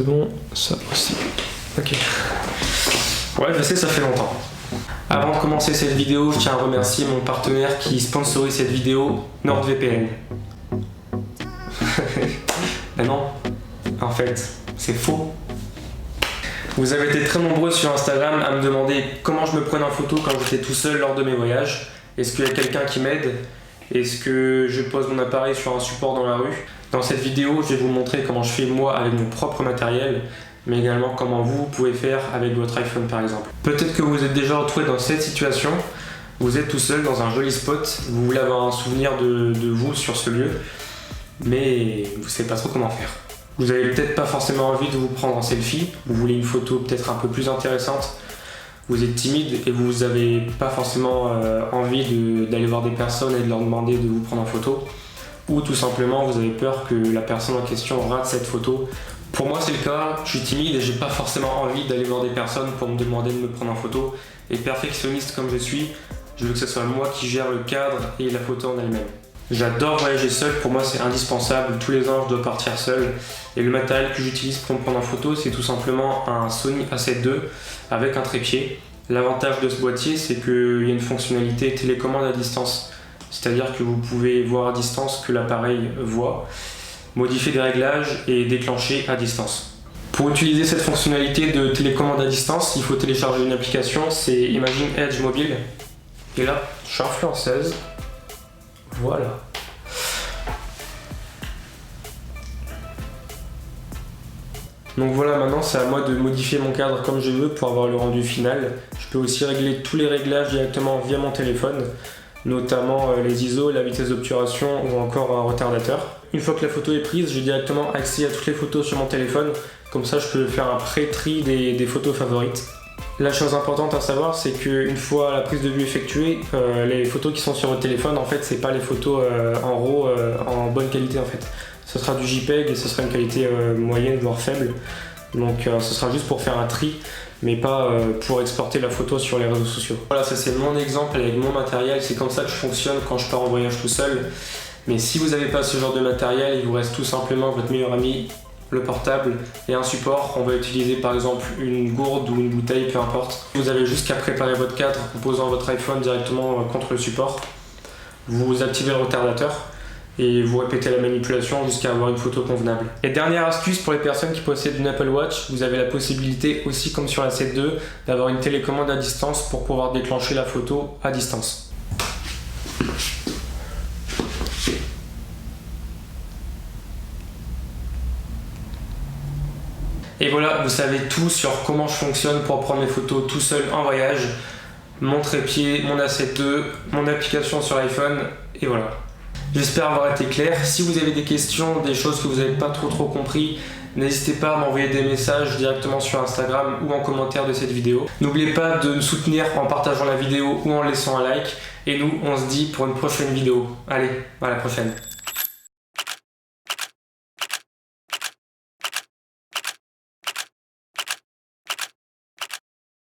Bon, ça aussi. Ok. Ouais, je sais, ça fait longtemps. Avant de commencer cette vidéo, je tiens à remercier mon partenaire qui sponsorise cette vidéo, NordVPN. Ben non, en fait, c'est faux. Vous avez été très nombreux sur Instagram à me demander comment je me prenais en photo quand j'étais tout seul lors de mes voyages. Est-ce qu'il y a quelqu'un qui m'aide? Est-ce que je pose mon appareil sur un support dans la rue? Dans cette vidéo, je vais vous montrer comment je fais moi avec mon propre matériel, mais également comment vous pouvez faire avec votre iPhone par exemple. Peut-être que vous êtes déjà retrouvé dans cette situation, vous êtes tout seul dans un joli spot, vous voulez avoir un souvenir de vous sur ce lieu, mais vous ne savez pas trop comment faire. Vous n'avez peut-être pas forcément envie de vous prendre en selfie, vous voulez une photo peut-être un peu plus intéressante, vous êtes timide et vous n'avez pas forcément envie d'aller voir des personnes et de leur demander de vous prendre en photo, ou tout simplement vous avez peur que la personne en question rate cette photo. Pour moi c'est le cas, je suis timide et j'ai pas forcément envie d'aller voir des personnes pour me demander de me prendre en photo, et perfectionniste comme je suis, je veux que ce soit moi qui gère le cadre et la photo en elle-même. J'adore voyager seul, pour moi c'est indispensable, tous les ans je dois partir seul, et le matériel que j'utilise pour me prendre en photo c'est tout simplement un Sony A7 II avec un trépied. L'avantage de ce boîtier c'est qu'il y a une fonctionnalité télécommande à distance, c'est-à-dire que vous pouvez voir à distance ce que l'appareil voit, modifier des réglages et déclencher à distance. Pour utiliser cette fonctionnalité de télécommande à distance, il faut télécharger une application, c'est Imagine Edge Mobile. Et là, je suis influenceuse. Voilà. Donc voilà, maintenant c'est à moi de modifier mon cadre comme je veux pour avoir le rendu final. Je peux aussi régler tous les réglages directement via mon téléphone, notamment les ISO, la vitesse d'obturation ou encore un retardateur. Une fois que la photo est prise, j'ai directement accès à toutes les photos sur mon téléphone, comme ça je peux faire un pré-tri des photos favorites. La chose importante à savoir, c'est qu'une fois la prise de vue effectuée, les photos qui sont sur votre téléphone, en fait, c'est pas les photos en RAW en bonne qualité en fait. Ce sera du JPEG et ce sera une qualité moyenne voire faible. Donc ce sera juste pour faire un tri, mais pas pour exporter la photo sur les réseaux sociaux. Voilà, ça c'est mon exemple avec mon matériel, c'est comme ça que je fonctionne quand je pars en voyage tout seul. Mais si vous n'avez pas ce genre de matériel, il vous reste tout simplement votre meilleur ami, le portable et un support. On va utiliser par exemple une gourde ou une bouteille, peu importe. Vous avez juste qu'à préparer votre cadre en posant votre iPhone directement contre le support. Vous activez le retardateur et vous répétez la manipulation jusqu'à avoir une photo convenable. Et dernière astuce pour les personnes qui possèdent une Apple Watch, vous avez la possibilité aussi comme sur la A7 II d'avoir une télécommande à distance pour pouvoir déclencher la photo à distance. Et voilà, vous savez tout sur comment je fonctionne pour prendre mes photos tout seul en voyage, mon trépied, mon A7 II, mon application sur l'iPhone, et voilà. J'espère avoir été clair. Si vous avez des questions, des choses que vous n'avez pas trop compris, n'hésitez pas à m'envoyer des messages directement sur Instagram ou en commentaire de cette vidéo. N'oubliez pas de me soutenir en partageant la vidéo ou en laissant un like. Et nous, on se dit pour une prochaine vidéo. Allez, à la prochaine.